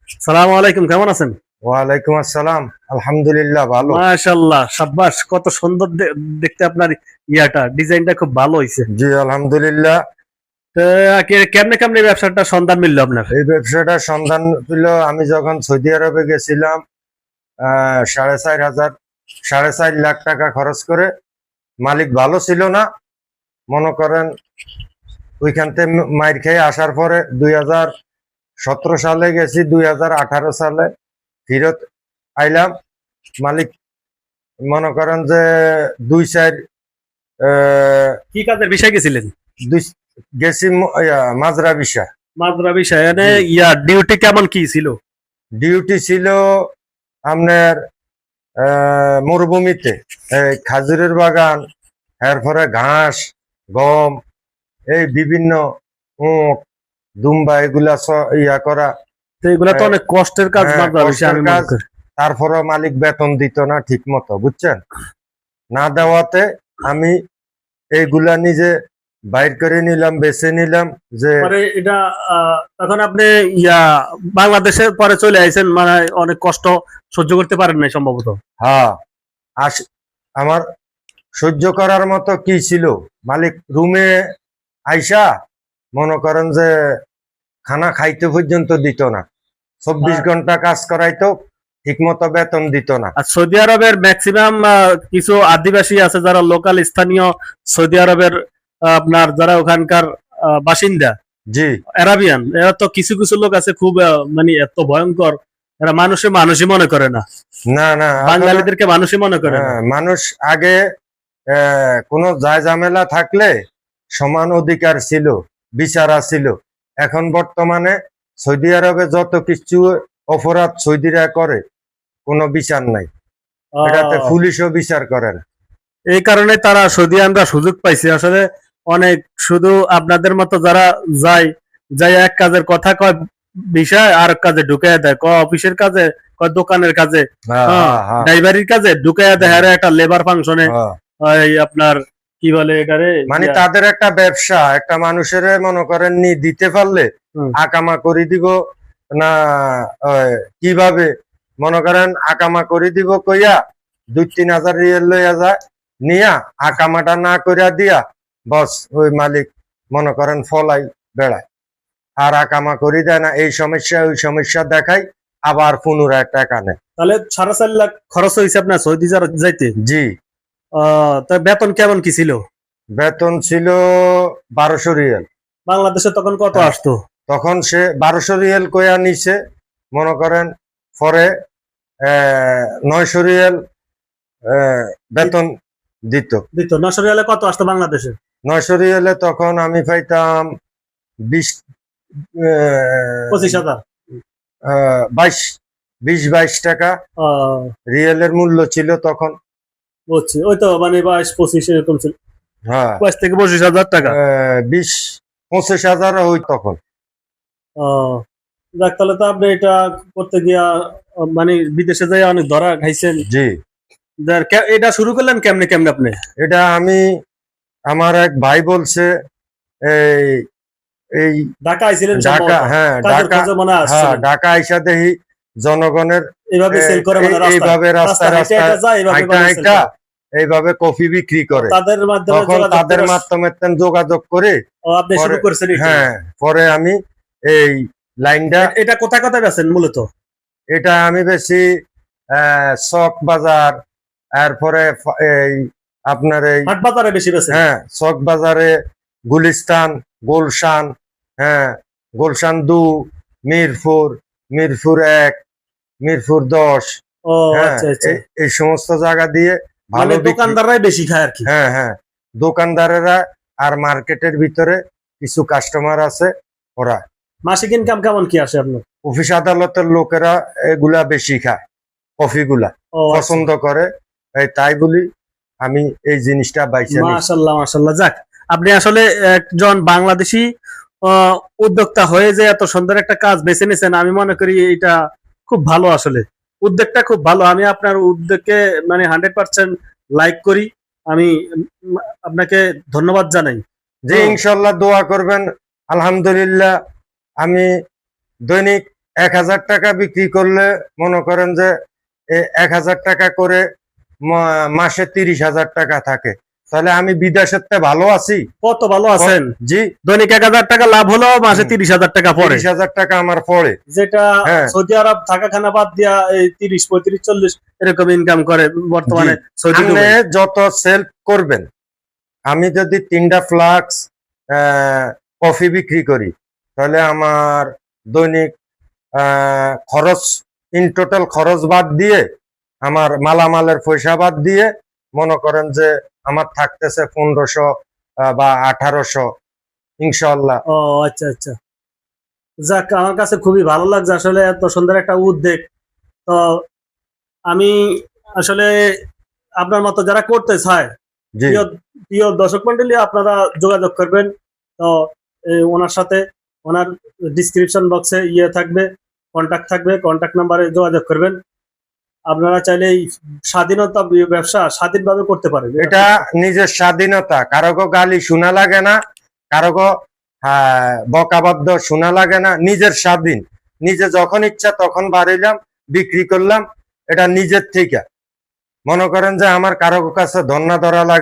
সালাম আলাইকুম, কেমন আছেন? ওয়ালাইকুম আসসালাম। আলহামদুলিল্লাহ ভালো। মাশাআল্লাহ, সাব্বাস, কত সুন্দর দেখতে আপনার ডিজাইনটা খুব ভালো হইছে। জি আলহামদুলিল্লাহ। তো কেমনে কেমনে ব্যবসাটা সন্ধান মিললো আপনার? এই ব্যবসাটার সন্ধান পেল আমি যখন সৌদি আরবে গেছিলাম। 4,500 টাকা খরচ করে। মালিক ভালো ছিল না, মনে করেন। ওইখান থেকে মাইর খেয়ে আসার পরে 2017 সালে গেছি, 2018 সালে ফিরত আইলাম। মালিক মনে করেন যে দুই চার কি কাজের বিষয় গেছিলেন? দুই গেছি মাজরা বিষয়। মাদ্রা বিষয় মানে জি। ডিউটি কেমন কি ছিল? ডিউটি ছিল আপনার মরুভূমিতে, খাজুরের বাগান, এরপরে ঘাস, গম, এই বিভিন্ন উট, দুম্বা, এগুলা ইয়া করা। তো এগুলা তো অনেক কষ্টের কাজ, হ্যাঁ, মাদ্রা বিষয় কষ্টের আমি মনে কাজ। করি। তারপরে মালিক বেতন দিত না ঠিক মতো, বুঝছেন। না দেওয়াতে আমি এইগুলা নিজে বাইর করে নিলাম, বেছে নিলাম যে পরে এটা তখন আপনি বাংলাদেশে পরে চলে আইছেন, মানে অনেক কষ্ট সহ্য করতে পারেন নাই সম্ভবত। হ্যাঁ, আমার সহ্য করার মতো কি ছিল। মালিক রুমে আইসা মনে করেন যে খানা খাইতে পর্যন্ত দিত না। 24 ঘন্টা কাজ করাইতো, ঠিক মতো বেতন দিত না। আর সৌদি আরবের ম্যাক্সিমাম কিছু আদিবাসী আছে যারা লোকাল স্থানীয় সৌদি আরবের আপনার যারা ওখানকার বাসিন্দা, জি। আরাবিয়ান, এরা তো কিছু কিছু লোক আছে খুব মানে এত ভয়ঙ্কর, এরা মানুষই মনে করে না, না না, বাঙালিদেরকে মানুষই মনে করে না। মানুষ আগে কোনো যায় ঝামেলা থাকলে সমান অধিকার ছিল, বিচার ছিল। এখন বর্তমানে সৌদি আরবে যত কিছু অপরাধ সৌদিরা করে, কোনো বিচার নাই। এটাতে পুলিশও বিচার করে না। এই কারণে তারা সৌদিয়ানরা সুযোগ পাইছে আসলে অনেক। শুধু আপনাদের মতো যারা যায়, যাই এক কাজের কথা কয় বিষয় আর এক কাজে ঢুকাইয়া দেয়, অফিসের কাজে, দোকানের কাজে, ড্রাইভারির কাজে ঢুকাইয়া দেয়, আর একটা লেবার ফাংশনে আপনার কি বলে এটারে, মানে তাদের একটা ব্যবসা, একটা মানুষের মনে করেন নি দিতে পারলে আকামা করে দিব না। কিভাবে মনে করেন আকামা করে দিব কইয়া 2-3 হাজার রিয়েল লইয়া যায়, নিয়া আকামাটা না করিয়া দিয়া বস ওই মালিক মনে করেন ফলাই বেড়ায়, আর আকামা করি দেয় না। এই সমস্যা ওই সমস্যা দেখাই, আবার পুনরায় টাকা নেয়। তাহলে 4.5 লাখ খরচ হয়েছে আপনার সৌদি যাইতে? জি। তা বেতন কেমন কি ছিল? বেতন ছিল 1200 রিয়েল। বাংলাদেশে তখন কত আসতো? তখন সে 1200 রিয়েল কইয়া নিছে, মনে করেন। পরে 900 রিয়েল বেতন দিত। 900 রিয়ালে কত আসতো বাংলাদেশে? 900 রিয়েলে তখন আমি পাইতাম 25,000, 22 টাকা রিয়েলের মূল্য ছিল তখন। বুঝছি, ওই তো মানে 22-25 এরকম ছিল। হ্যাঁ, 22 থেকে 25,000 টাকা। 20-25,000 হই তখন। যাক, তাহলে তো আপনি এটা করতে গিয়া মানে বিদেশে যাই অনেক ধরা খাইছেন। জি। এটা শুরু করলেন কেমনে কেমনে আপনি? এটা আমি, আমার এক ভাই বলছে, এই এই ঢাকা আইছিলেন ঢাকা, হ্যাঁ ঢাকা আইসা দেখি জনগণের এইভাবে সেল করে, মানে এইভাবে রাস্তায় রাস্তায় হাইটা এইভাবে কফি বিক্রি করে। তাদের মাধ্যমে তখন তাদের মাধ্যমে যোগাযোগ করে আপনি শুরু করেছেন। হ্যাঁ, পরে আমি এই লাইনটা। এটা কোথায় কোথায় বেচেন মূলত? এটা আমি বেশি চক বাজার, এরপরে এই আপনার এই হাট বাজারে বেশি বেচেন? হ্যাঁ, চক বাজারে, গুলিস্তান, গুলশান, হ্যাঁ, গুলশান 2, মিরপুর, মিরপুর 1, মিরপুর 10, এই সমস্ত জায়গা দিয়ে ভালো দোকানদাররাই বেশি খায় আর কি। হ্যাঁ হ্যাঁ, দোকানদারেরা আর মার্কেটের ভিতরে কিছু কাস্টমার আছে, ওরা। মাসিক ইনকাম কেমন কি আসে আপনার? অফিস আদালতের লোকেরা এগুলা বেশি খায়, কফিগুলা পছন্দ করে, তাই বলি আমি এই জিনিসটা বাইছে। মাশাআল্লাহ মাশাআল্লাহ। যাক, আপনি আসলে একজন বাংলাদেশি উদ্যোক্তা হয়ে যে এত সুন্দর একটা কাজ বেছে নিয়েছেন, আমি মনে করি এটা খুব ভালো। আসলে উদ্যোগটা খুব ভালো। আমি আপনার উদ্যোগকে মানে 100% লাইক করি। আমি আপনাকে ধন্যবাদ জানাই। জি, ইনশাল্লাহ দোয়া করবেন। আলহামদুলিল্লাহ, আমি দৈনিক 1000 টাকা বিক্রি করলে মনে করেন যে 1000 টাকা করে মাসে 30,000 টাকা থাকে, তাহলে আমি বিদেশের তে ভালো আছি। কত ভালো আছেন, জি, দৈনিক 1000 টাকা লাভ হলো, মাসে 30,000 টাকা পড়ে, 30,000 টাকা আমার পড়ে। যেটা হ্যাঁ। সৌদি আরব থাকা খানা বাদ দিয়া এই 30, 35, 40 এরকম ইনকাম করে বর্তমানে সৌদি আপনি দুবাই। যত সেল করবেন, আমি যদি 3টা ফ্লাক্স কফি বিক্রি করি, তাহলে আমার দৈনিক খরচ, ইন টোটাল খরচ বাদ দিয়ে, আমার মালামালের পয়সা বাদ দিয়ে মনে করেন যে আমার থাকতেছে 1500 বা 1800 ইনশাআল্লাহ। ও আচ্ছা আচ্ছা, যাক, আমার কাছে খুবই ভালো লাগছে আসলে, এত সুন্দর একটা উদ্যোগ। তো আমি আসলে আপনার মতো যারা করতে চায়, জি, প্রিয় প্রিয় দর্শক মন্ডলী, আপনারা যোগাযোগ করবেন। তো ওনার সাথে, ওনার ডিসক্রিপশন বক্সে থাকবে, কন্টাক্ট থাকবে, কন্টাক্ট নাম্বারে যোগাযোগ করবেন। আপনারা চাইলে এই স্বাধীনতা ব্যবসা স্বাধীনভাবে করতে পারেন। এটা নিজের স্বাধীনতা, কারোগো গালি শোনা লাগে না, কারোগো বকাবদ্ধ শোনা লাগে না, নিজের স্বাধীন। নিজে যখন ইচ্ছা তখন বাড়িলাম, বিক্রি করলাম, এটা নিজের থেকে। মনে করেন যে আমার কারো কাছে ধর্ণা ধরা লাগে